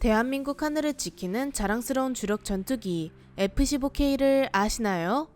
대한민국 하늘을 지키는 자랑스러운 주력 전투기 F-15K를 아시나요?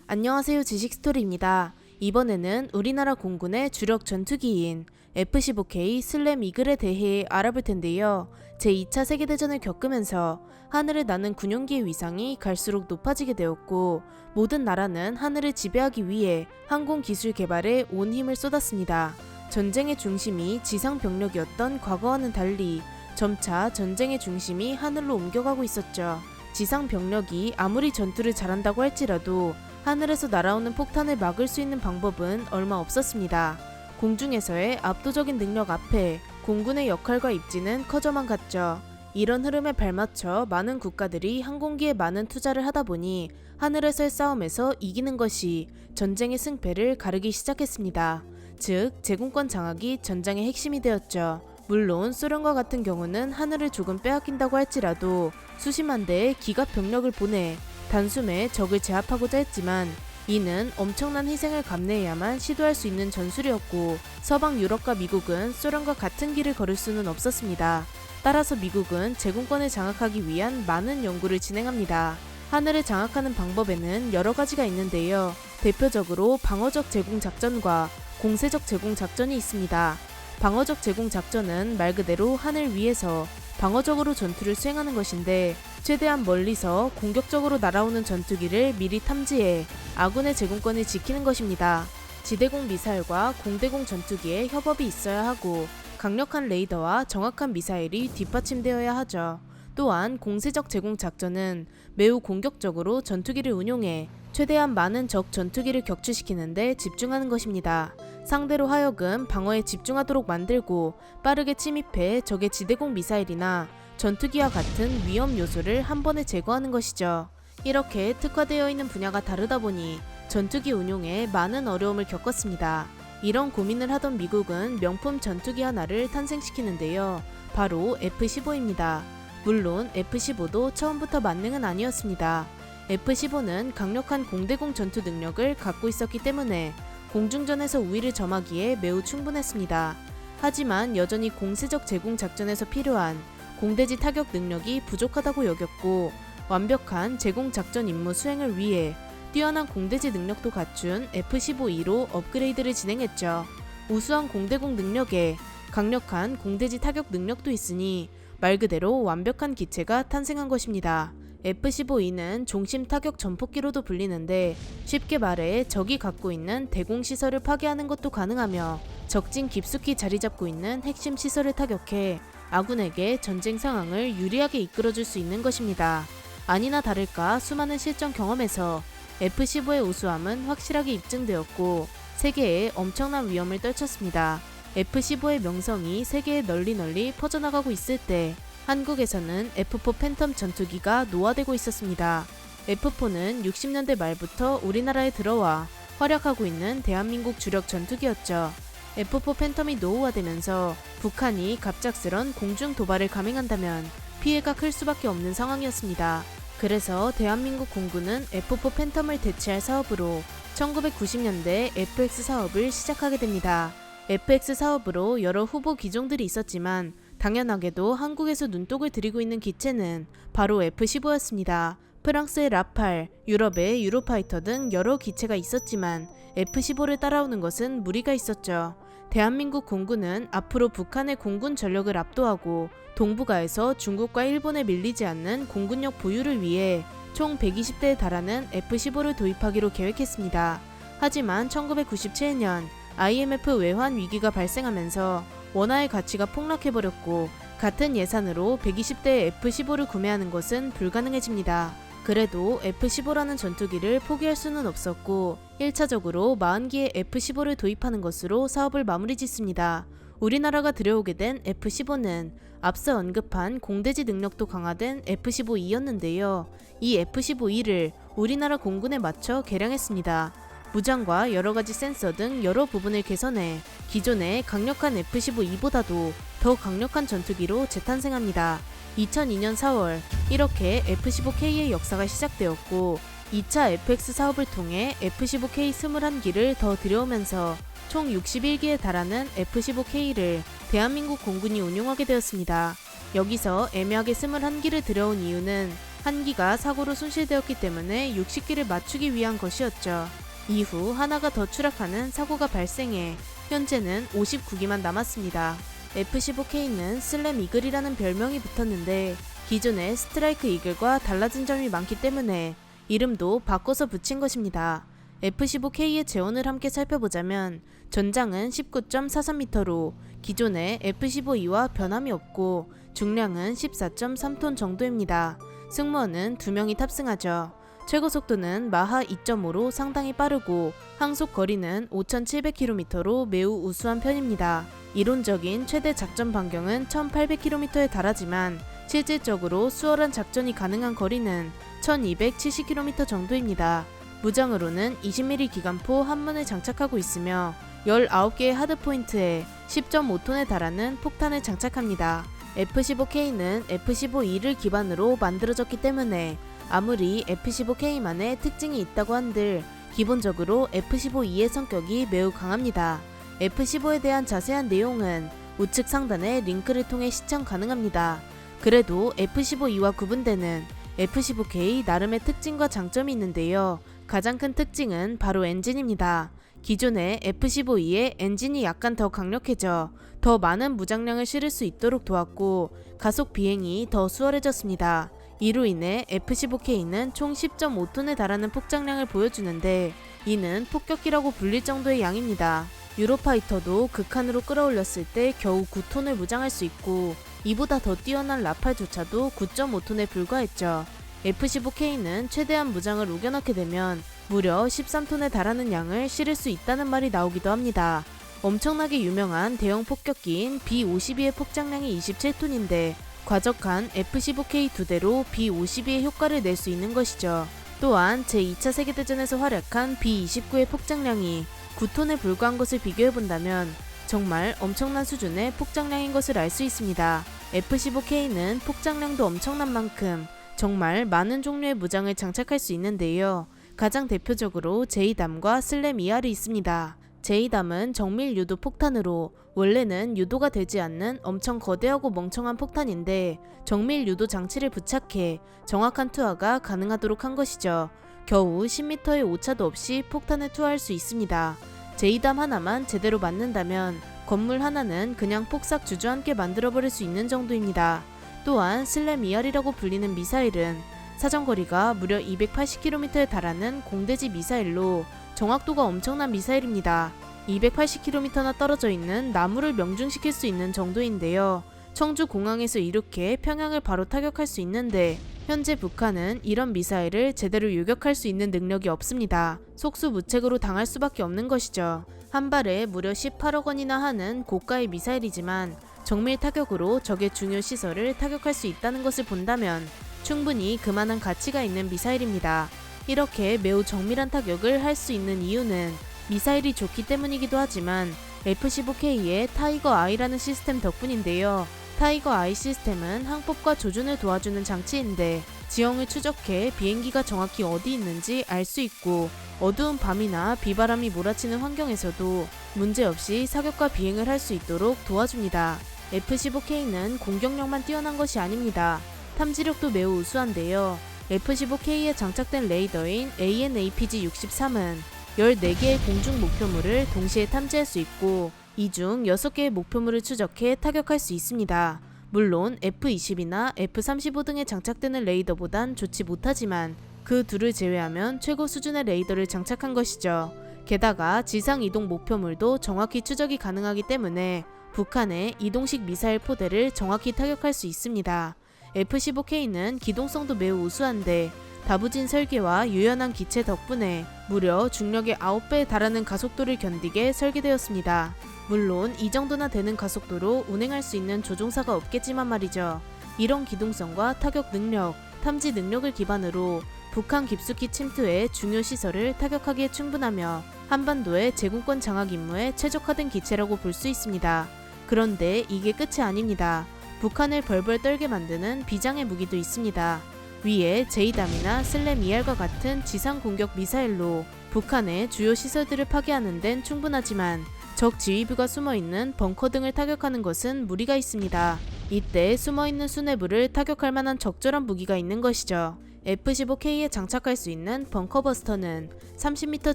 안녕하세요, 지식스토리입니다. 이번에는 우리나라 공군의 주력 전투기인 F-15K 슬램 이글에 대해 알아볼 텐데요. 제2차 세계대전을 겪으면서 하늘을 나는 군용기의 위상이 갈수록 높아지게 되었고, 모든 나라는 하늘을 지배하기 위해 항공기술 개발에 온 힘을 쏟았습니다. 전쟁의 중심이 지상 병력이었던 과거와는 달리 점차 전쟁의 중심이 하늘로 옮겨가고 있었죠. 지상 병력이 아무리 전투를 잘한다고 할지라도 하늘에서 날아오는 폭탄을 막을 수 있는 방법은 얼마 없었습니다. 공중에서의 압도적인 능력 앞에 공군의 역할과 입지는 커져만 갔죠. 이런 흐름에 발맞춰 많은 국가들이 항공기에 많은 투자를 하다 보니 하늘에서의 싸움에서 이기는 것이 전쟁의 승패를 가르기 시작했습니다. 즉, 제공권 장악이 전장의 핵심이 되었죠. 물론 소련과 같은 경우는 하늘을 조금 빼앗긴다고 할지라도 수십만 대의 기갑 병력을 보내 단숨에 적을 제압하고자 했지만, 이는 엄청난 희생을 감내해야만 시도할 수 있는 전술이었고, 서방 유럽과 미국은 소련과 같은 길을 걸을 수는 없었습니다. 따라서 미국은 제공권을 장악하기 위한 많은 연구를 진행합니다. 하늘을 장악하는 방법에는 여러 가지가 있는데요. 대표적으로 방어적 제공 작전과 공세적 제공 작전이 있습니다. 방어적 제공 작전은 말 그대로 하늘 위에서 방어적으로 전투를 수행하는 것인데, 최대한 멀리서 공격적으로 날아오는 전투기를 미리 탐지해 아군의 제공권을 지키는 것입니다. 지대공 미사일과 공대공 전투기의 협업이 있어야 하고, 강력한 레이더와 정확한 미사일이 뒷받침되어야 하죠. 또한 공세적 제공 작전은 매우 공격적으로 전투기를 운용해 최대한 많은 적 전투기를 격추시키는 데 집중하는 것입니다. 상대로 하여금 방어에 집중하도록 만들고 빠르게 침입해 적의 지대공 미사일이나 전투기와 같은 위험 요소를 한 번에 제거하는 것이죠. 이렇게 특화되어 있는 분야가 다르다 보니 전투기 운용에 많은 어려움을 겪었습니다. 이런 고민을 하던 미국은 명품 전투기 하나를 탄생시키는데요. 바로 F-15입니다. 물론 F-15도 처음부터 만능은 아니었습니다. F-15는 강력한 공대공 전투 능력을 갖고 있었기 때문에 공중전에서 우위를 점하기에 매우 충분했습니다. 하지만 여전히 공세적 제공 작전에서 필요한 공대지 타격 능력이 부족하다고 여겼고, 완벽한 제공 작전 임무 수행을 위해 뛰어난 공대지 능력도 갖춘 F-15E로 업그레이드를 진행했죠. 우수한 공대공 능력에 강력한 공대지 타격 능력도 있으니 말 그대로 완벽한 기체가 탄생한 것입니다. F-15E는 종심 타격 전폭기로도 불리는데, 쉽게 말해 적이 갖고 있는 대공 시설을 파괴하는 것도 가능하며 적진 깊숙이 자리 잡고 있는 핵심 시설을 타격해 아군에게 전쟁 상황을 유리하게 이끌어줄 수 있는 것입니다. 아니나 다를까 수많은 실전 경험에서 F-15의 우수함은 확실하게 입증되었고, 세계에 엄청난 위험을 떨쳤습니다. F-15의 명성이 세계에 널리 퍼져나가고 있을 때 한국에서는 F-4 팬텀 전투기가 노화되고 있었습니다. F-4는 60년대 말부터 우리나라에 들어와 활약하고 있는 대한민국 주력 전투기였죠. F-4 팬텀이 노후화되면서 북한이 갑작스런 공중 도발을 감행한다면 피해가 클 수밖에 없는 상황이었습니다. 그래서 대한민국 공군은 F-4 팬텀을 대체할 사업으로 1990년대 FX 사업을 시작하게 됩니다. FX 사업으로 여러 후보 기종들이 있었지만 당연하게도 한국에서 눈독을 들이고 있는 기체는 바로 F-15였습니다. 프랑스의 라팔, 유럽의 유로파이터 등 여러 기체가 있었지만 F-15를 따라오는 것은 무리가 있었죠. 대한민국 공군은 앞으로 북한의 공군 전력을 압도하고 동북아에서 중국과 일본에 밀리지 않는 공군력 보유를 위해 총 120대에 달하는 F-15를 도입하기로 계획했습니다. 하지만 1997년 IMF 외환 위기가 발생하면서 원화의 가치가 폭락해버렸고, 같은 예산으로 120대의 F-15를 구매하는 것은 불가능해집니다. 그래도 F-15라는 전투기를 포기할 수는 없었고 1차적으로 40기의 F-15를 도입하는 것으로 사업을 마무리 짓습니다. 우리나라가 들여오게 된 F-15는 앞서 언급한 공대지 능력도 강화된 F-15E였는데요. 이 F-15E를 우리나라 공군에 맞춰 개량했습니다. 무장과 여러가지 센서 등 여러 부분을 개선해 기존의 강력한 F-15E보다도 더 강력한 전투기로 재탄생합니다. 2002년 4월 이렇게 F-15K의 역사가 시작되었고, 2차 FX 사업을 통해 F-15K 21기를 더 들여오면서 총 61기에 달하는 F-15K를 대한민국 공군이 운용하게 되었습니다. 여기서 애매하게 21기를 들여온 이유는 한 기가 사고로 손실되었기 때문에 60기를 맞추기 위한 것이었죠. 이후 하나가 더 추락하는 사고가 발생해 현재는 59기만 남았습니다. F-15K는 슬램 이글이라는 별명이 붙었는데 기존의 스트라이크 이글과 달라진 점이 많기 때문에 이름도 바꿔서 붙인 것입니다. F-15K의 재원을 함께 살펴보자면 전장은 19.43m로 기존의 F-15E와 변함이 없고 중량은 14.3톤 정도입니다. 승무원은 2명이 탑승하죠. 최고 속도는 마하 2.5로 상당히 빠르고 항속 거리는 5,700km로 매우 우수한 편입니다. 이론적인 최대 작전 반경은 1,800km에 달하지만 실질적으로 수월한 작전이 가능한 거리는 1,270km 정도입니다. 무장으로는 20mm 기관포 한 문을 장착하고 있으며 19개의 하드포인트에 10.5톤에 달하는 폭탄을 장착합니다. F-15K는 F-15E를 기반으로 만들어졌기 때문에 아무리 F-15K만의 특징이 있다고 한들 기본적으로 F-15E의 성격이 매우 강합니다. F-15에 대한 자세한 내용은 우측 상단의 링크를 통해 시청 가능합니다. 그래도 F-15E와 구분되는 F-15K 나름의 특징과 장점이 있는데요. 가장 큰 특징은 바로 엔진입니다. 기존의 F-15E의 엔진이 약간 더 강력해져 더 많은 무장량을 실을 수 있도록 도왔고 가속 비행이 더 수월해졌습니다. 이로 인해 F-15K는 총 10.5톤에 달하는 폭장량을 보여주는데 이는 폭격기라고 불릴 정도의 양입니다. 유로파이터도 극한으로 끌어올렸을 때 겨우 9톤을 무장할 수 있고 이보다 더 뛰어난 라팔조차도 9.5톤에 불과했죠. F-15K는 최대한 무장을 우겨넣게 되면 무려 13톤에 달하는 양을 실을 수 있다는 말이 나오기도 합니다. 엄청나게 유명한 대형 폭격기인 B-52의 폭장량이 27톤인데 과적한 F-15K 2대로 B-52의 효과를 낼 수 있는 것이죠. 또한 제2차 세계대전에서 활약한 B-29의 폭장량이 9톤에 불과한 것을 비교해본다면 정말 엄청난 수준의 폭장량인 것을 알 수 있습니다. F-15K는 폭장량도 엄청난 만큼 정말 많은 종류의 무장을 장착할 수 있는데요. 가장 대표적으로 제이담과 슬램 ER이 있습니다. 제이담은 정밀 유도 폭탄으로 원래는 유도가 되지 않는 엄청 거대하고 멍청한 폭탄인데 정밀 유도 장치를 부착해 정확한 투하가 가능하도록 한 것이죠. 겨우 10m의 오차도 없이 폭탄을 투하할 수 있습니다. 제이담 하나만 제대로 맞는다면 건물 하나는 그냥 폭삭 주저앉게 만들어버릴 수 있는 정도입니다. 또한 슬램 ER이라고 불리는 미사일은 사정거리가 무려 280km에 달하는 공대지 미사일로 정확도가 엄청난 미사일입니다. 280km나 떨어져 있는 나무를 명중시킬 수 있는 정도인데요. 청주 공항에서 이렇게 평양을 바로 타격할 수 있는데 현재 북한은 이런 미사일을 제대로 요격할 수 있는 능력이 없습니다. 속수무책으로 당할 수밖에 없는 것이죠. 한 발에 무려 18억 원이나 하는 고가의 미사일이지만 정밀 타격으로 적의 중요 시설을 타격할 수 있다는 것을 본다면 충분히 그만한 가치가 있는 미사일입니다. 이렇게 매우 정밀한 타격을 할 수 있는 이유는 미사일이 좋기 때문이기도 하지만 F-15K의 타이거 I라는 시스템 덕분인데요. 타이거 I 시스템은 항법과 조준을 도와주는 장치인데 지형을 추적해 비행기가 정확히 어디 있는지 알 수 있고 어두운 밤이나 비바람이 몰아치는 환경에서도 문제없이 사격과 비행을 할 수 있도록 도와줍니다. F-15K는 공격력만 뛰어난 것이 아닙니다. 탐지력도 매우 우수한데요. F-15K에 장착된 레이더인 AN/APG-63은 14개의 공중 목표물을 동시에 탐지할 수 있고 이 중 6개의 목표물을 추적해 타격할 수 있습니다. 물론 F-20이나 F-35 등에 장착되는 레이더보단 좋지 못하지만 그 둘을 제외하면 최고 수준의 레이더를 장착한 것이죠. 게다가 지상 이동 목표물도 정확히 추적이 가능하기 때문에 북한의 이동식 미사일 포대를 정확히 타격할 수 있습니다. F-15K는 기동성도 매우 우수한데 다부진 설계와 유연한 기체 덕분에 무려 중력의 9배에 달하는 가속도를 견디게 설계되었습니다. 물론 이 정도나 되는 가속도로 운행할 수 있는 조종사가 없겠지만 말이죠. 이런 기동성과 타격 능력, 탐지 능력을 기반으로 북한 깊숙이 침투해 중요 시설을 타격하기에 충분하며 한반도의 제공권 장악 임무에 최적화된 기체라고 볼 수 있습니다. 그런데 이게 끝이 아닙니다. 북한을 벌벌 떨게 만드는 비장의 무기도 있습니다. 위에 제이담이나 슬램-2R과 같은 지상 공격 미사일로 북한의 주요 시설들을 파괴하는 데는 충분하지만 적 지휘부가 숨어있는 벙커 등을 타격하는 것은 무리가 있습니다. 이때 숨어있는 수뇌부를 타격할 만한 적절한 무기가 있는 것이죠. F-15K에 장착할 수 있는 벙커버스터는 30m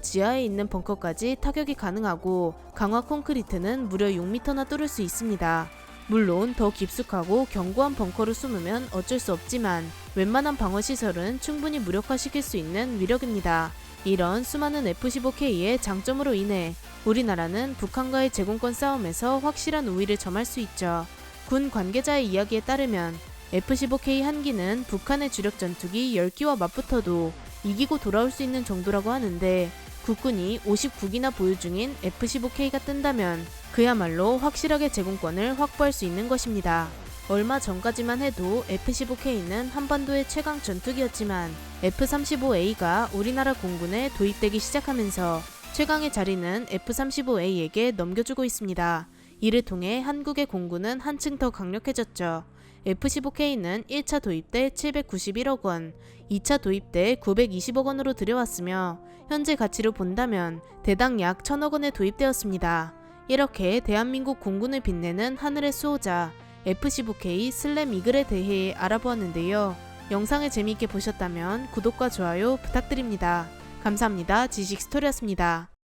지하에 있는 벙커까지 타격이 가능하고 강화 콘크리트는 무려 6m나 뚫을 수 있습니다. 물론 더 깊숙하고 견고한 벙커로 숨으면 어쩔 수 없지만 웬만한 방어시설은 충분히 무력화시킬 수 있는 위력입니다. 이런 수많은 F-15K의 장점으로 인해 우리나라는 북한과의 제공권 싸움에서 확실한 우위를 점할 수 있죠. 군 관계자의 이야기에 따르면 F-15K 한 기는 북한의 주력 전투기 10기와 맞붙어도 이기고 돌아올 수 있는 정도라고 하는데 국군이 59기나 보유 중인 F-15K가 뜬다면 그야말로 확실하게 제공권을 확보할 수 있는 것입니다. 얼마 전까지만 해도 F-15K는 한반도의 최강 전투기였지만 F-35A가 우리나라 공군에 도입되기 시작하면서 최강의 자리는 F-35A에게 넘겨주고 있습니다. 이를 통해 한국의 공군은 한층 더 강력해졌죠. F-15K는 1차 도입 때 791억 원, 2차 도입 때 920억 원으로 들여왔으며 현재 가치로 본다면 대당 약 1000억 원에 도입되었습니다. 이렇게 대한민국 공군을 빛내는 하늘의 수호자 F-15K 슬램-이글에 대해 알아보았는데요. 영상을 재미있게 보셨다면 구독과 좋아요 부탁드립니다. 감사합니다. 지식스토리였습니다.